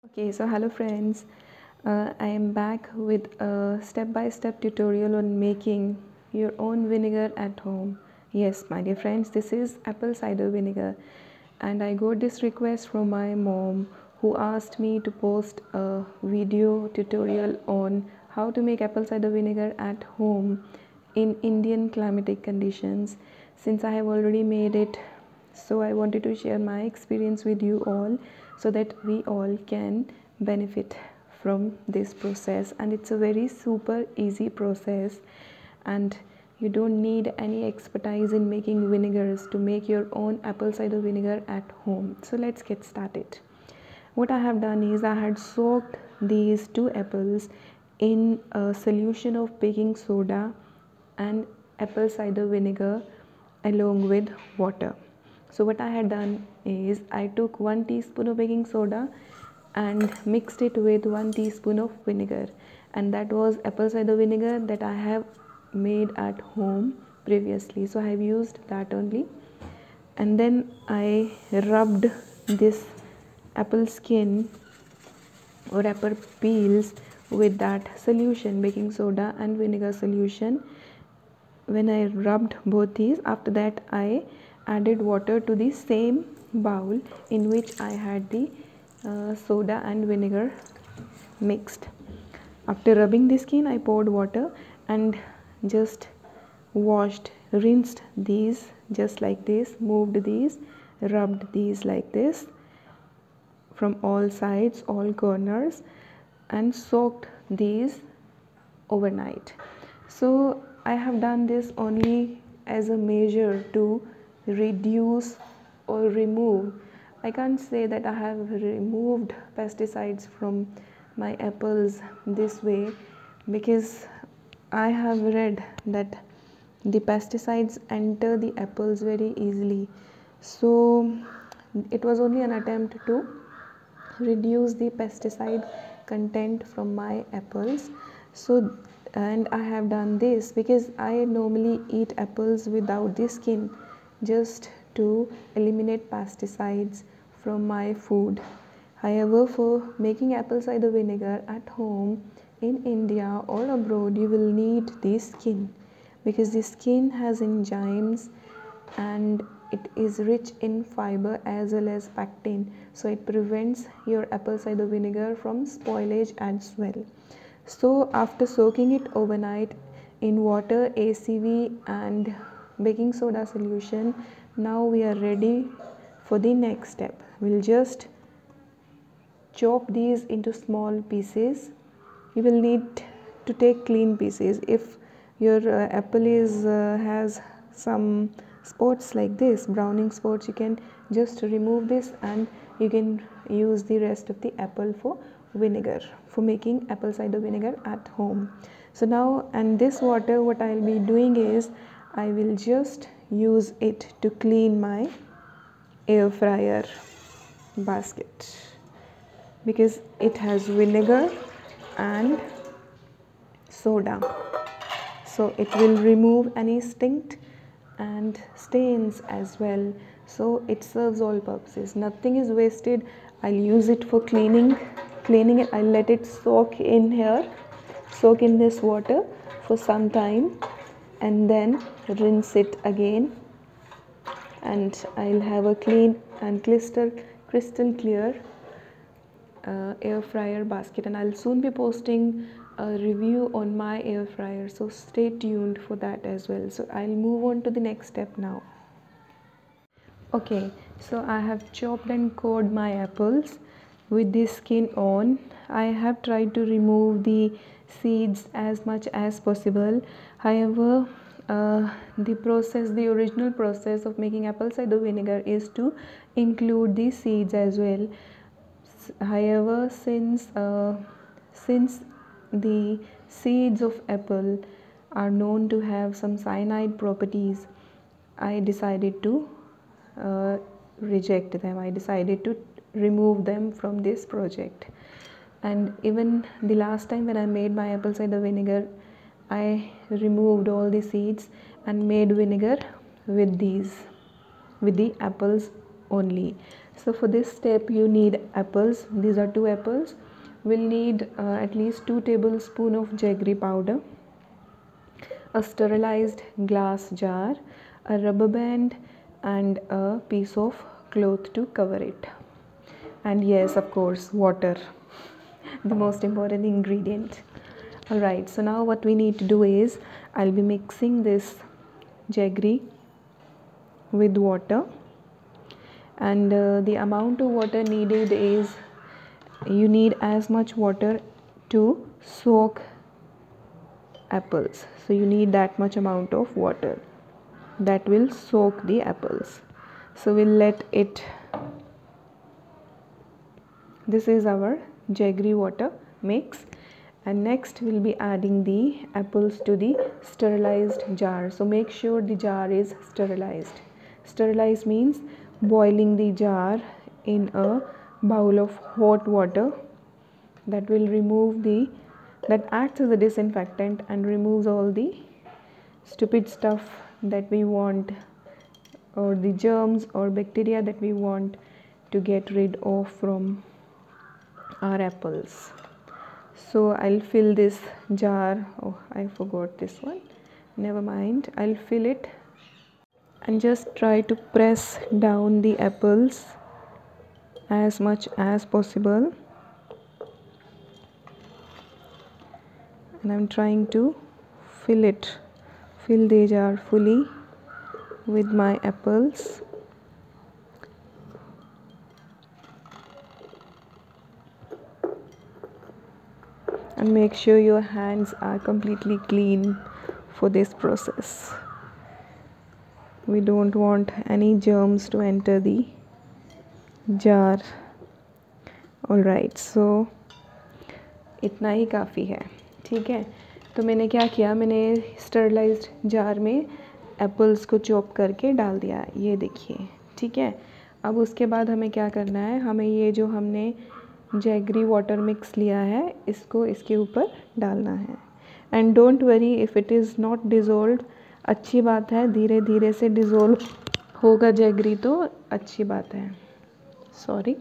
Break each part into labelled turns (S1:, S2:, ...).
S1: Okay, so hello friends. I am back with a step-by-step tutorial on making your own vinegar at home. Yes, my dear friends, this is apple cider vinegar, and I got this request from my mom who asked me to post a video tutorial on how to make apple cider vinegar at home in Indian climatic conditions. Since I have already made it, so I wanted to share my experience with you all so that we all can benefit from this process. And it's a very super easy process, and you don't need any expertise in making vinegars to make your own apple cider vinegar at home. So let's get started. What I have done is I had soaked these two apples in a solution of baking soda and apple cider vinegar along with water. So what I had done is I took 1 teaspoon of baking soda and mixed it with 1 teaspoon of vinegar, and that was apple cider vinegar that I have made at home previously. So I have used that only, and then I rubbed this apple skin or apple peels with that solution, baking soda and vinegar solution. When I rubbed both these, after that I added water to the same bowl in which I had the soda and vinegar mixed. After rubbing the skin, I poured water and just rinsed these just like this, moved these, rubbed these like this from all sides, all corners, and soaked these overnight. So I have done this only as a measure to reduce or remove. I can't say that I have removed pesticides from my apples this way, because I have read that the pesticides enter the apples very easily. So it was only an attempt to reduce the pesticide content from my apples. So, and I have done this because I normally eat apples without the skin, just to eliminate pesticides from my food. However, for making apple cider vinegar at home in India or abroad, you will need the skin, because the skin has enzymes and it is rich in fiber as well as pectin, so it prevents your apple cider vinegar from spoilage as well. So after soaking it overnight in water, ACV and baking soda solution, now we are ready for the next step. We'll just chop these into small pieces. You will need to take clean pieces. If your apple has some spots like this, browning spots, you can just remove this and you can use the rest of the apple for vinegar, for making apple cider vinegar at home. So now, and this water, what I'll be doing is I will just use it to clean my air fryer basket, because it has vinegar and soda, so it will remove any stink and stains as well. So it serves all purposes, nothing is wasted. I'll use it for cleaning it. I'll let it soak in here, soak in this water for some time, and then rinse it again, and I'll have a clean and crystal clear air fryer basket. And I'll soon be posting a review on my air fryer, so stay tuned for that as well. So I'll move on to the next step now. Okay, so I have chopped and cored my apples with the skin on. I have tried to remove the seeds as much as possible. However, the original process of making apple cider vinegar is to include the seeds as well. However, since the seeds of apple are known to have some cyanide properties, I decided to reject them. I decided to remove them from this project. And even the last time when I made my apple cider vinegar, I removed all the seeds and made vinegar with the apples only. So for this step you need apples. These are 2 apples. We'll need at least 2 tablespoons of jaggery powder, a sterilized glass jar, a rubber band, and a piece of cloth to cover it. And yes, of course, water, the most important ingredient. Alright, so now what we need to do is, I'll be mixing this jaggery with water, and the amount of water needed is, you need as much water to soak apples. So you need that much amount of water that will soak the apples. So we'll let it, this is our jaggery water mix, and next we'll be adding the apples to the sterilized jar. So make sure the jar is sterilized. Sterilized means boiling the jar in a bowl of hot water. That will remove the, that acts as a disinfectant and removes all the stupid stuff that we want, or the germs or bacteria that we want to get rid of from our apples. So I'll fill this jar. Oh, I forgot this one. Never mind. I'll fill it and just try to press down the apples as much as possible. And I'm trying to fill the jar fully with my apples. And make sure your hands are completely clean for this process. We don't want any germs to enter the jar. Alright, so इतना ही काफ़ी है, ठीक है। तो मैंने क्या किया, मैंने स्टरलाइज्ड जार में एप्पल्स को चॉप करके डाल दिया, ये देखिए, ठीक है। अब उसके बाद हमें क्या करना है, हमें ये जो हमने जैगरी वाटर मिक्स लिया है इसको इसके ऊपर डालना है। And don't worry if it is not dissolve, अच्छी बात है, धीरे धीरे से डिज़ोल्व होगा जैगरी तो अच्छी बात है। सॉरी,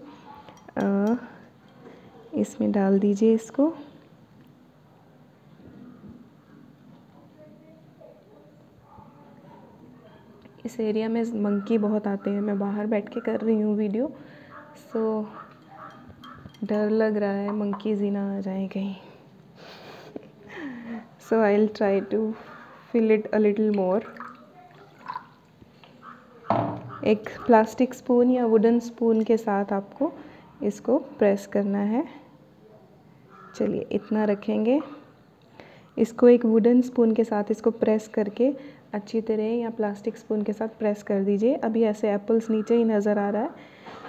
S1: इसमें डाल दीजिए इसको। इस एरिया में मंकी बहुत आते हैं, मैं बाहर बैठ के कर रही हूँ वीडियो, सो डर लग रहा है मंकीज़ ही ना आ जाए कहीं। So I will try to fill it a little more. एक प्लास्टिक स्पून या वुडन स्पून के साथ आपको इसको प्रेस करना है। चलिए इतना रखेंगे, इसको एक वुडन स्पून के साथ इसको प्रेस करके अच्छी तरह, या प्लास्टिक स्पून के साथ प्रेस कर दीजिए। अभी ऐसे एप्पल्स नीचे ही नज़र आ रहा है,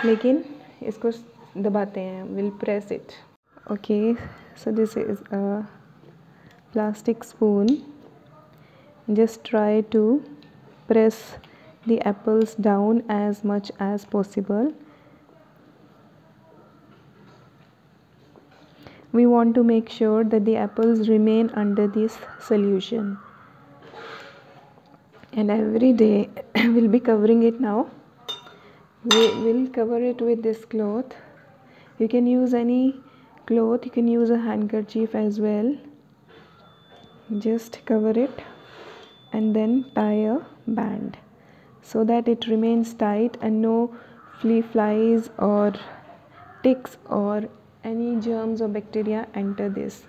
S1: लेकिन इसको दबाते हैं, will press it. Okay, so this is a plastic spoon, just try to press the apples down as much as possible. We want to make sure that the apples remain under this solution, and every day we'll be covering it. Now we will cover it with this cloth. You can use any cloth, you can use a handkerchief as well. Just cover it and then tie a band so that it remains tight and no flea flies or ticks or any germs or bacteria enter this.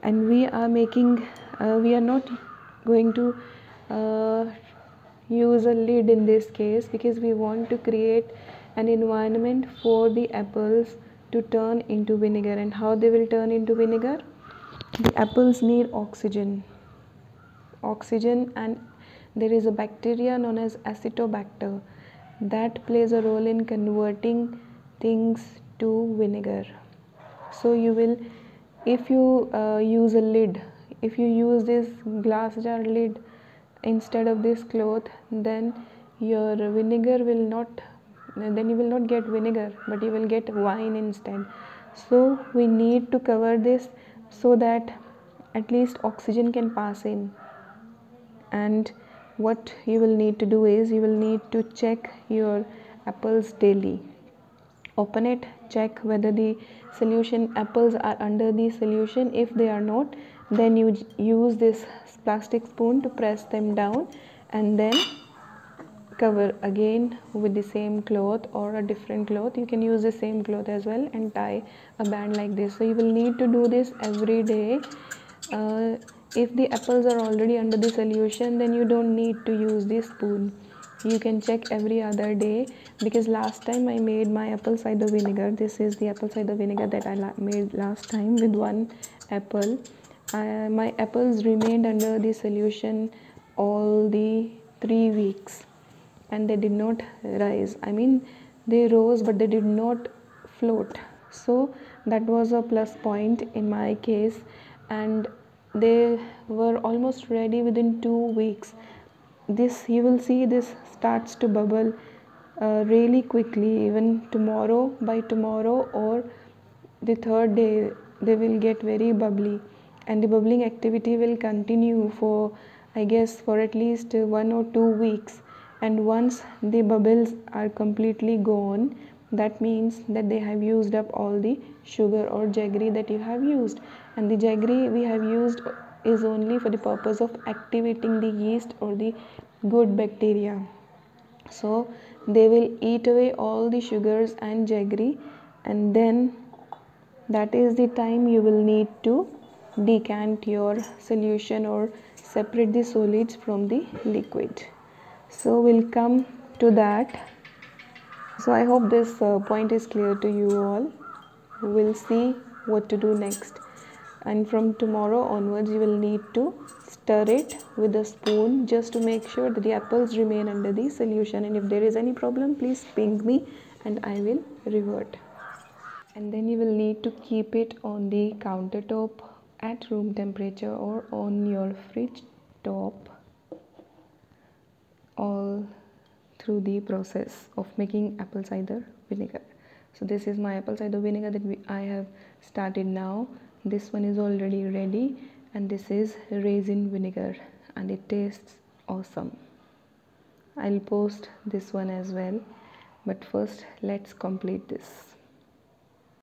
S1: And we are making, we are not going to use a lid in this case, because we want to create an environment for the apples to turn into vinegar. And how they will turn into vinegar? The apples need oxygen, and there is a bacteria known as acetobacter that plays a role in converting things to vinegar. So you will, if you use a lid, if you use this glass jar lid instead of this cloth, then your vinegar will not, then you will not get vinegar, but you will get wine instead. So we need to cover this so that at least oxygen can pass in. And what you will need to do is, you will need to check your apples daily. open it, check whether the solution apples are under the solution. If they are not, then you use this plastic spoon to press them down, and then cover again with the same cloth or a different cloth. You can use the same cloth as well and tie a band like this. So you will need to do this every day. If the apples are already under the solution, then you don't need to use the spoon. You can check every other day, because last time I made my apple cider vinegar. This is the apple cider vinegar that I made last time with one apple. My apples remained under the solution all the 3 weeks, and they did not rise. I mean, they rose but they did not float. So that was a plus point in my case, and they were almost ready within 2 weeks. This, you will see, this starts to bubble really quickly. Even tomorrow, by tomorrow or the third day, they will get very bubbly, and the bubbling activity will continue for, I guess, for at least 1 or 2 weeks. And once the bubbles are completely gone, that means that they have used up all the sugar or jaggery that you have used. And the jaggery we have used is only for the purpose of activating the yeast or the good bacteria. So they will eat away all the sugars and jaggery, and then that is the time you will need to decant your solution or separate the solids from the liquid. So we'll come to that. So I hope this point is clear to you all. We'll see what to do next, and from tomorrow onwards you will need to stir it with a spoon just to make sure that the apples remain under the solution. And if there is any problem, please ping me and I will revert. And then you will need to keep it on the countertop at room temperature or on your fridge top all through the process of making apple cider vinegar. So this is my apple cider vinegar that I have started now. This one is already ready, and this is raisin vinegar, and it tastes awesome. I'll post this one as well, but first let's complete this.